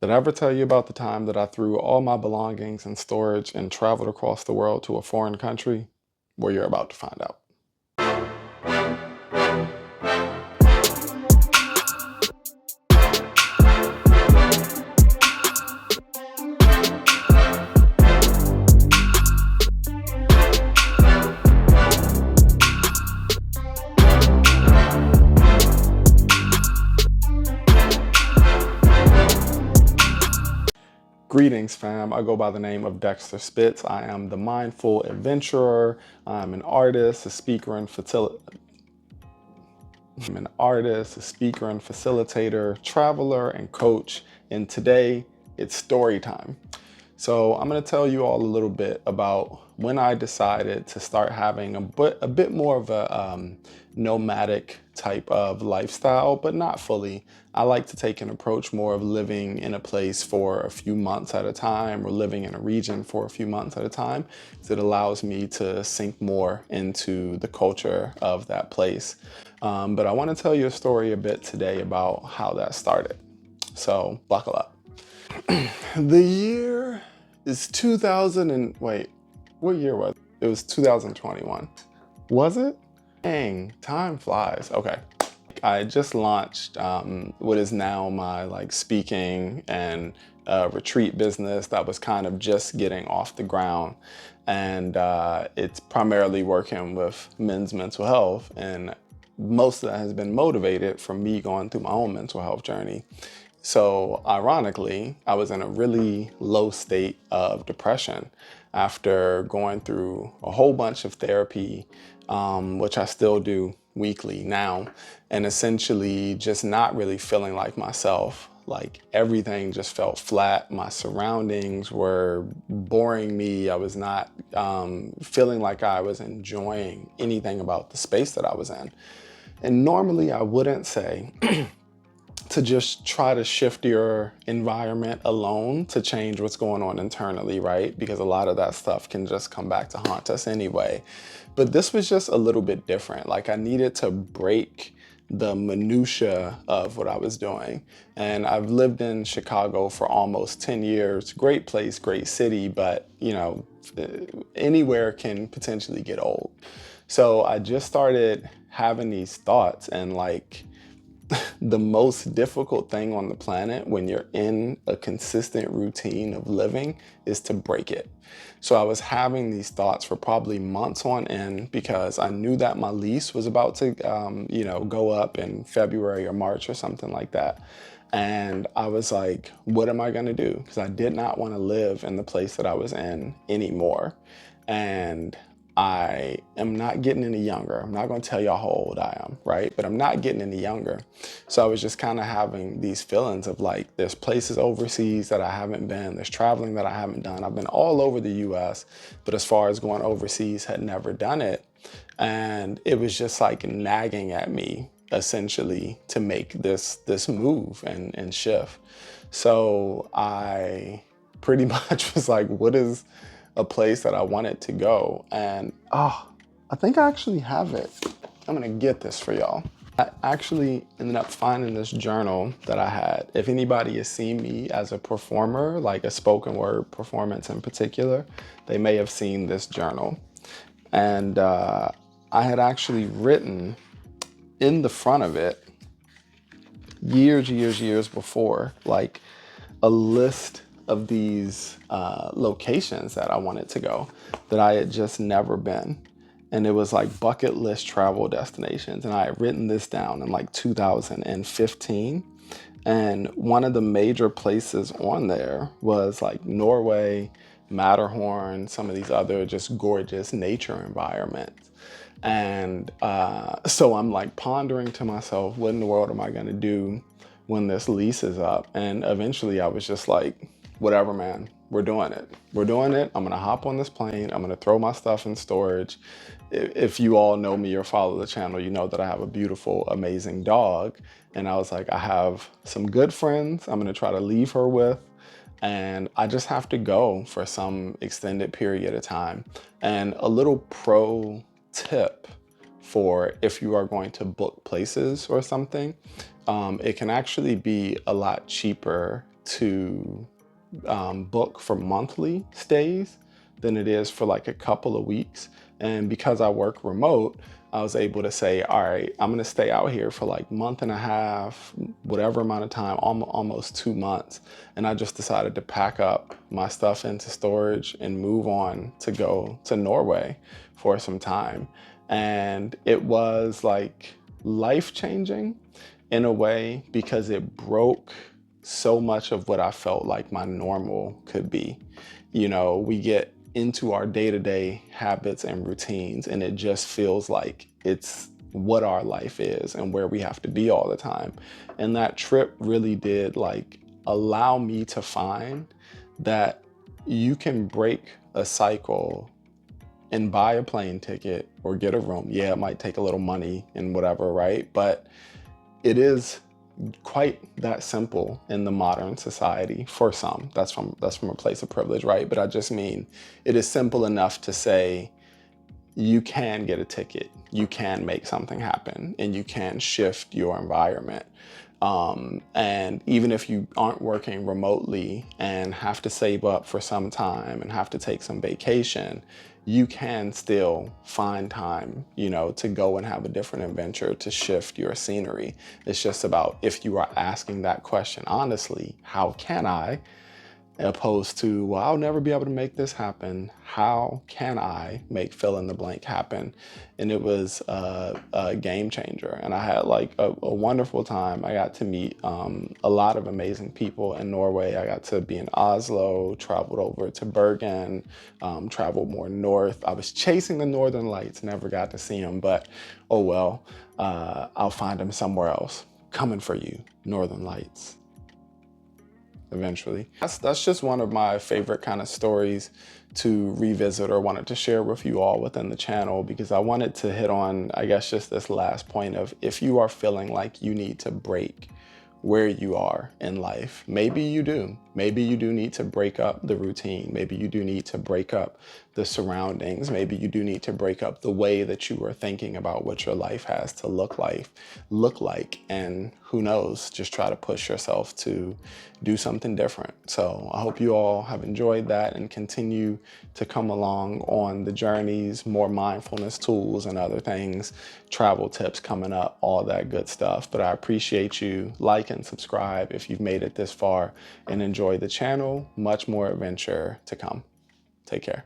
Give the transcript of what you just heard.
Did I ever tell you about the time that I threw all my belongings in storage and traveled across the world to a foreign country? Well, you're about to find out. Greetings, fam. I go by the name of Dexter Spitz. I am the mindful adventurer. I'm an artist, a speaker, and facilitator, traveler, and coach. And today, it's story time. So I'm going to tell you all a little bit about when I decided to start having a bit more of a nomadic type of lifestyle, but not fully. I like to take an approach more of living in a place for a few months at a time, or living in a region for a few months at a time, because it allows me to sink more into the culture of that place. But I want to tell you a story a bit today about how that started. So buckle up. The year is 2000 and wait, what year was it? It was 2021. Was it? Dang, time flies. Okay. I just launched what is now my speaking and retreat business that was kind of just getting off the ground. And it's primarily working with men's mental health. And most of that has been motivated from me going through my own mental health journey. So ironically, I was in a really low state of depression after going through a whole bunch of therapy, which I still do weekly now, and essentially just not really feeling like myself. Like everything just felt flat. My surroundings were boring me. I was not feeling like I was enjoying anything about the space that I was in. And normally I wouldn't say to just try to shift your environment alone to change what's going on internally, right? Because a lot of that stuff can just come back to haunt us anyway. But this was just a little bit different. Like I needed to break the minutia of what I was doing. And I've lived in Chicago for almost 10 years. Great place, great city, but anywhere can potentially get old. So I just started having these thoughts, and the most difficult thing on the planet when you're in a consistent routine of living is to break it. So I was having these thoughts for probably months on end because I knew that my lease was about to, go up in February or March or something like that. And I was like, what am I going to do? Because I did not want to live in the place that I was in anymore. And I am not getting any younger. I'm not going to tell y'all how old I am, right? But I'm not getting any younger. So I was just kind of having these feelings of like, there's places overseas that I haven't been. There's traveling that I haven't done. I've been all over the US, but as far as going overseas, had never done it. And it was just like nagging at me essentially to make this move and shift. So I pretty much was like, what is a place that I wanted to go? And I think I actually have it. I'm gonna get this for y'all. I actually ended up finding this journal that I had. If anybody has seen me as a performer, like a spoken word performance in particular, they may have seen this journal. And I had actually written in the front of it years before, like a list of these locations that I wanted to go that I had just never been. And it was like bucket list travel destinations. And I had written this down in like 2015. And one of the major places on there was like Norway, Matterhorn, some of these other just gorgeous nature environments. And so I'm like pondering to myself, what in the world am I gonna do when this lease is up? And eventually I was just like, whatever, man, we're doing it. We're doing it. I'm gonna hop on this plane. I'm gonna throw my stuff in storage. If you all know me or follow the channel, you know that I have a beautiful, amazing dog. And I was like, I have some good friends I'm gonna try to leave her with. And I just have to go for some extended period of time. And a little pro tip for if you are going to book places or something, it can actually be a lot cheaper to book for monthly stays than it is for like a couple of weeks. And because I work remote, I was able to say, all right, I'm gonna stay out here for like month and a half, whatever amount of time, almost 2 months. And I just decided to pack up my stuff into storage and move on to go to Norway for some time. And it was like life-changing in a way because it broke so much of what I felt like my normal could be. You know, we get into our day-to-day habits and routines, and it just feels like it's what our life is and where we have to be all the time. And that trip really did like allow me to find that you can break a cycle and buy a plane ticket or get a room. Yeah, it might take a little money and whatever, right? But it is quite that simple in the modern society for some. That's from a place of privilege, right? But I just mean it is simple enough to say you can get a ticket, you can make something happen, and you can shift your environment. And even if you aren't working remotely and have to save up for some time and have to take some vacation, you can still find time, you know, to go and have a different adventure, to shift your scenery. It's just about, if you are asking that question honestly, how can I? Opposed to, well, I'll never be able to make this happen. How can I make fill in the blank happen? And it was a game changer. And I had like a wonderful time. I got to meet a lot of amazing people in Norway. I got to be in Oslo, traveled over to Bergen, traveled more north. I was chasing the Northern Lights, never got to see them, but oh well, I'll find them somewhere else. Coming for you, Northern Lights. Eventually. That's just one of my favorite kind of stories to revisit or wanted to share with you all within the channel, because I wanted to hit on, I guess, just this last point of, if you are feeling like you need to break where you are in life, maybe you do. Maybe you do need to break up the routine. Maybe you do need to break up the surroundings. Maybe you do need to break up the way that you are thinking about what your life has to look like. And who knows, just try to push yourself to do something different. So I hope you all have enjoyed that and continue to come along on the journeys, more mindfulness tools and other things, travel tips coming up, all that good stuff. But I appreciate you. Like and subscribe if you've made it this far, and enjoy the channel. Much more adventure to come. Take care.